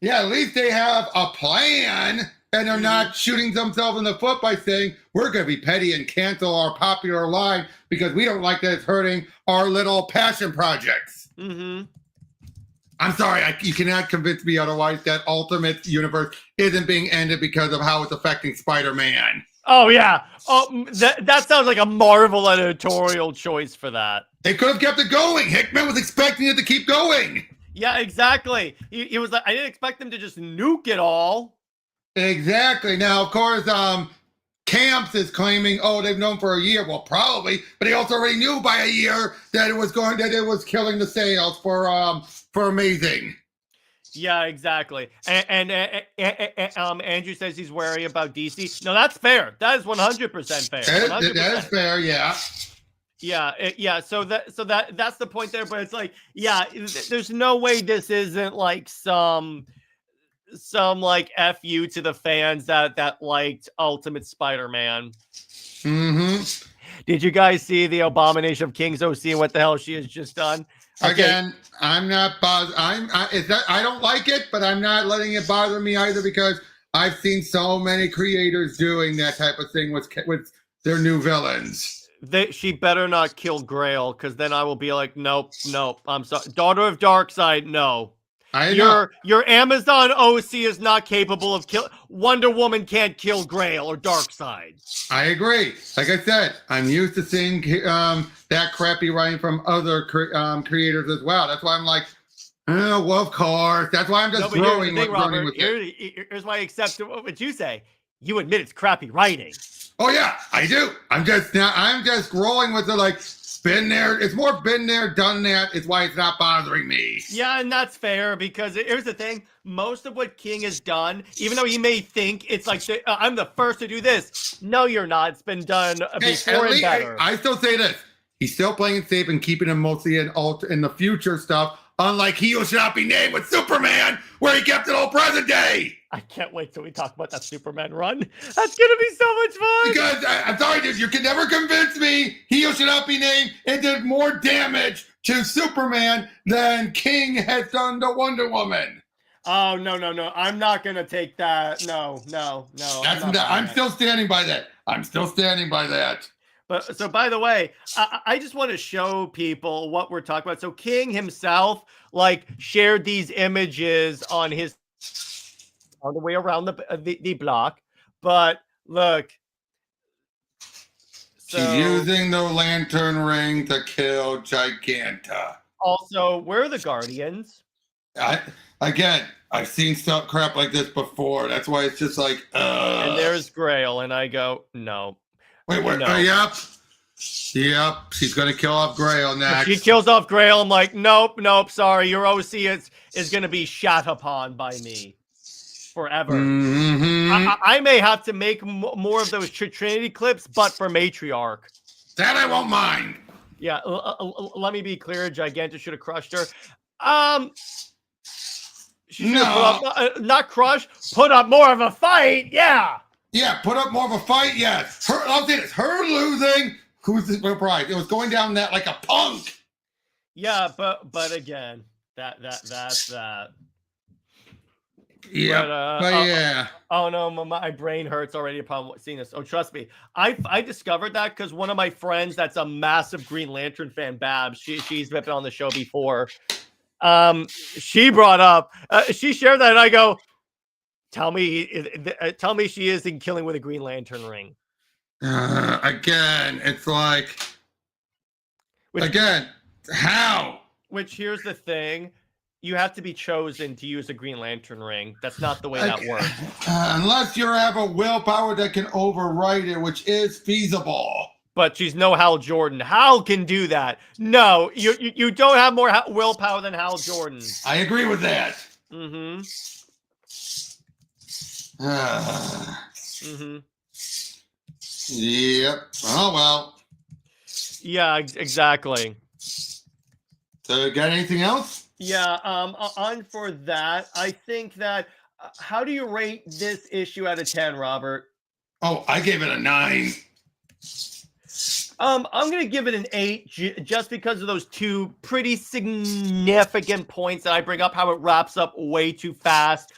Speaker 3: Yeah, at least they have a plan, and they're not shooting themselves in the foot by saying, we're going to be petty and cancel our popular line because we don't like that it's hurting our little passion projects.
Speaker 2: Mm-hmm.
Speaker 3: I'm sorry, you cannot convince me otherwise that Ultimate Universe isn't being ended because of how it's affecting Spider-Man.
Speaker 2: Oh, yeah. Oh, that sounds like a Marvel editorial choice for that.
Speaker 3: They could have kept it going. Hickman was expecting it to keep going.
Speaker 2: Yeah, exactly. He was like, I didn't expect them to just nuke it all.
Speaker 3: Exactly. Now, of course, Camps is claiming, oh, they've known for a year. Well, probably, but he also already knew by a year that it was killing the sales for Amazing.
Speaker 2: Yeah, exactly. And Andrew says he's wary about DC. No, that's fair. That is 100% fair. 100%.
Speaker 3: That is fair. Yeah.
Speaker 2: Yeah. So that's the point there. But it's like, yeah, there's no way this isn't like some like FU to the fans that liked Ultimate Spider-Man.
Speaker 3: Mm-hmm.
Speaker 2: Did you guys see the abomination of King's OC and what the hell she has just done? Okay.
Speaker 3: Again, I'm not bothered. I don't like it, but I'm not letting it bother me either because I've seen so many creators doing that type of thing with their new villains.
Speaker 2: She better not kill Grail, because then I will be like, nope. I'm sorry, Daughter of Darkseid, no. Your Amazon OC is not capable of kill. Wonder Woman can't kill Grail or Darkseid.
Speaker 3: I agree. Like I said, I'm used to seeing that crappy writing from other creators as well. That's why I'm like, oh, well, of course. That's why I'm just throwing with it.
Speaker 2: Here's why I accept what you say. You admit it's crappy writing.
Speaker 3: Oh yeah, I do. I'm just rolling with it. Like, been there. It's more been there, done that. It's why it's not bothering me.
Speaker 2: Yeah, and that's fair because here's the thing. Most of what King has done, even though he may think it's like, I'm the first to do this. No, you're not. It's been done before and better.
Speaker 3: I still say this. He's still playing it safe and keeping him mostly in the future stuff. Unlike He Who Shall Not Be Named with Superman, where he kept it all present day.
Speaker 2: I can't wait till we talk about that Superman run. That's gonna be so much fun.
Speaker 3: Because I'm sorry, dude, you can never convince me He Who Shall Not Be Named and did more damage to Superman than King has done to Wonder Woman.
Speaker 2: Oh no! I'm not gonna take that. No.
Speaker 3: I'm still standing by that.
Speaker 2: But so, by the way, I just want to show people what we're talking about. So King himself, like, shared these images on the way around the block. But look,
Speaker 3: she's using the lantern ring to kill Giganta.
Speaker 2: Also, where are the Guardians?
Speaker 3: I've seen stuff crap like this before. That's why it's just like,
Speaker 2: And there's Grail, and I go, no.
Speaker 3: Wait, what?
Speaker 2: No.
Speaker 3: Yep. She's gonna kill off Grail next.
Speaker 2: If she kills off Grail, I'm like, nope. Sorry, your OC is gonna be shat upon by me forever.
Speaker 3: Mm-hmm.
Speaker 2: I may have to make more of those Trinity clips, but for Matriarch.
Speaker 3: That I won't mind.
Speaker 2: Yeah, let me be clear. Giganta should have crushed her. She should have put up, not crush, put up more of a fight. Yeah.
Speaker 3: Yeah, put up more of a fight. Yes. I'll say this. Her losing. Who's the surprise? It was going down that like a punk.
Speaker 2: Yeah, but again, that's that.
Speaker 3: Yeah, yeah.
Speaker 2: Oh no, my brain hurts already upon seeing this. Oh, trust me, I discovered that because one of my friends that's a massive Green Lantern fan, Babs, she's been on the show before. She brought up, she shared that, and I go, tell me she isn't killing with a Green Lantern ring.
Speaker 3: Again, it's like, how?
Speaker 2: Which, here's the thing. You have to be chosen to use a Green Lantern ring. That's not the way that works.
Speaker 3: Unless you have a willpower that can override it, which is feasible.
Speaker 2: But she's no Hal Jordan. Hal can do that. No, you don't have more willpower than Hal Jordan.
Speaker 3: I agree with that.
Speaker 2: Mm-hmm.
Speaker 3: Yep. Oh, well.
Speaker 2: Yeah, exactly.
Speaker 3: So, got anything else?
Speaker 2: Yeah, on for that, I think that how do you rate this issue out of 10, Robert?
Speaker 3: Oh, I gave it a 9.
Speaker 2: I'm gonna give it an 8 just because of those two pretty significant points that I bring up, how it wraps up way too fast,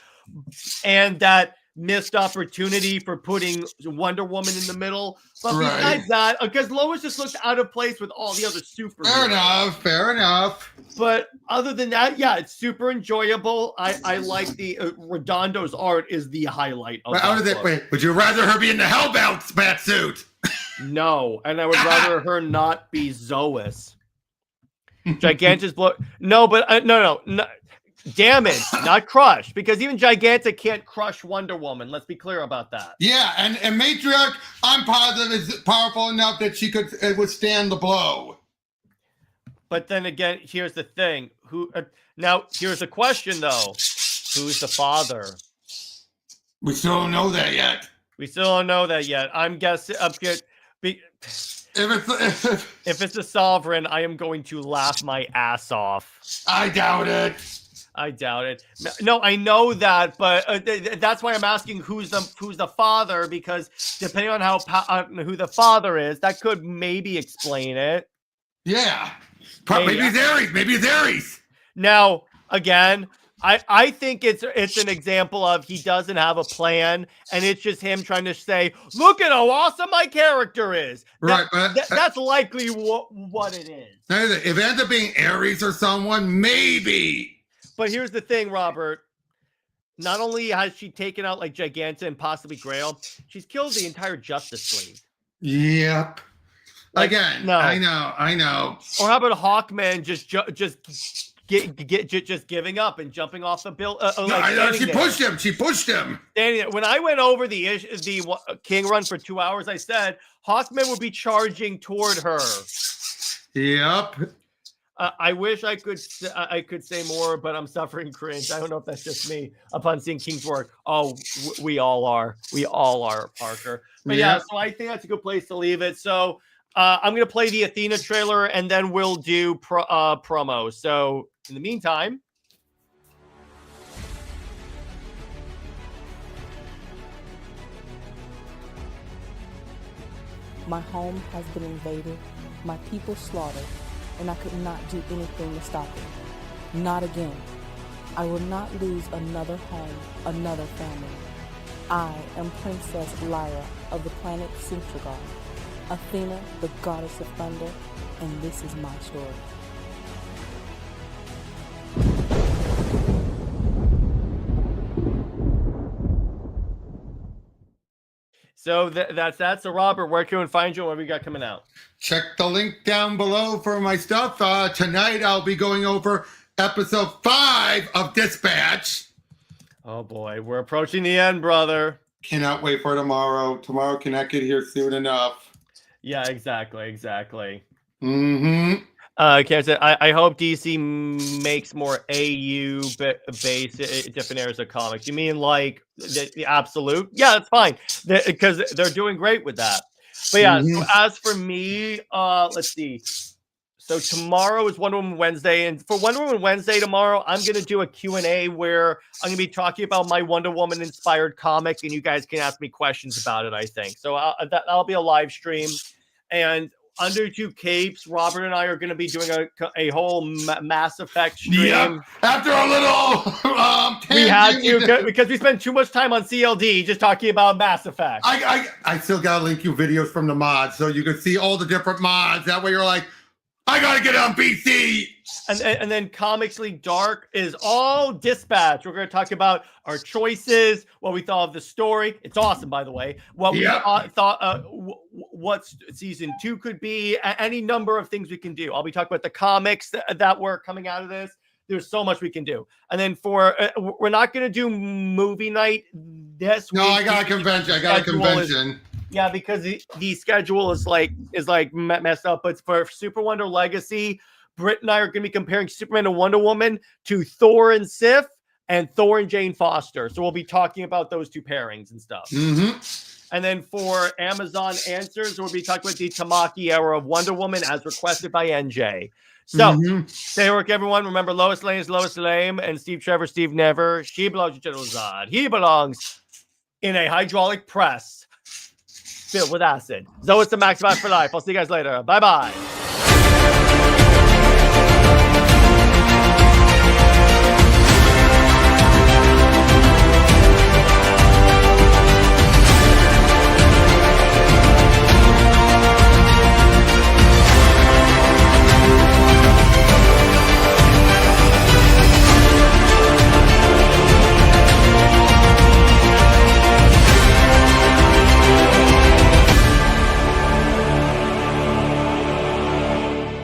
Speaker 2: and that missed opportunity for putting Wonder Woman in the middle. But besides that, because Lois just looks out of place with all the other superheroes.
Speaker 3: Fair enough.
Speaker 2: But other than that, yeah, it's super enjoyable. I like the Redondo's art is the highlight of
Speaker 3: Wait, would you rather her be in the Hellbound bat suit?
Speaker 2: No, and I would rather her not be Zois. Gigantic blow. No, but no. Damage, not crush, because even Gigantic can't crush Wonder Woman. Let's be clear about that.
Speaker 3: Yeah, and Matriarch, I'm positive, is powerful enough that she could withstand the blow.
Speaker 2: But then again, here's the thing. Now, here's the question, though. Who's the father?
Speaker 3: We still don't know that yet.
Speaker 2: I'm guessing. If it's a sovereign, I am going to laugh my ass off.
Speaker 3: I doubt it.
Speaker 2: No, I know that, but that's why I'm asking who's the father, because depending on who the father is, that could maybe explain it.
Speaker 3: Yeah, maybe it's Ares.
Speaker 2: Now, again, I think it's an example of he doesn't have a plan, and it's just him trying to say, "Look at how awesome my character is." That's likely what it is.
Speaker 3: If it ends up being Ares or someone, maybe.
Speaker 2: But here's the thing, Robert. Not only has she taken out like Giganta and possibly Grail, she's killed the entire Justice League.
Speaker 3: Yep. Again, no. I know.
Speaker 2: Or how about Hawkman just giving up and jumping off the bill?
Speaker 3: She pushed him.
Speaker 2: When I went over the King run for 2 hours, I said Hawkman would be charging toward her.
Speaker 3: Yep.
Speaker 2: I wish I could say more, but I'm suffering cringe. I don't know if that's just me upon seeing King's work. Oh, we all are. We all are, Parker. But yeah, so I think that's a good place to leave it. So I'm going to play the Athena trailer, and then we'll do promo. So in the meantime.
Speaker 4: My home has been invaded, my people slaughtered, and I could not do anything to stop it. Not again. I will not lose another home, another family. I am Princess Lyra of the planet Sutragar, Athena, the goddess of thunder, and this is my story.
Speaker 2: So that's that. So Robert, where can we find you? What we got coming out?
Speaker 3: Check the link down below for my stuff. Tonight I'll be going over episode 5 of Dispatch.
Speaker 2: Oh boy, we're approaching the end, brother.
Speaker 3: Cannot wait for tomorrow. Tomorrow cannot get here soon enough.
Speaker 2: Yeah, exactly.
Speaker 3: Mm-hmm.
Speaker 2: I hope DC makes more AU-based different areas of comics. You mean like the Absolute? Yeah, that's fine, because they're doing great with that. But yeah, so as for me, let's see. So tomorrow is Wonder Woman Wednesday, and for Wonder Woman Wednesday tomorrow, I'm going to do a Q&A where I'm going to be talking about my Wonder Woman-inspired comic, and you guys can ask me questions about it, I think. So that'll be a live stream. And Under Two Capes, Robert and I are going to be doing a whole Mass Effect stream.
Speaker 3: Yeah, after a little
Speaker 2: we had to, because we spent too much time on CLD just talking about Mass Effect.
Speaker 3: I still got to link you videos from the mods so you can see all the different mods. That way you're like, I got to get on PC.
Speaker 2: And then Comics League Dark is all Dispatch. We're going to talk about our choices, what we thought of the story. It's awesome, by the way. What we thought what season 2 could be, any number of things we can do. I'll be talking about the comics that were coming out of this. There's so much we can do. And then we're not going to do movie night this week.
Speaker 3: No, I got a convention.
Speaker 2: Yeah, because the schedule is messed up. But for Super Wonder Legacy, Britt and I are going to be comparing Superman and Wonder Woman to Thor and Sif and Thor and Jane Foster. So we'll be talking about those two pairings and stuff.
Speaker 3: Mm-hmm.
Speaker 2: And then for Amazon Answers, we'll be talking about the Tamaki era of Wonder Woman as requested by NJ. So, stay work, everyone. Remember, Lois Lane is Lois Lame, and Steve Trevor, Steve Never. She belongs to General Zod. He belongs in a hydraulic press filled with acid. Zoe is the Maxima for life. I'll see you guys later. Bye-bye.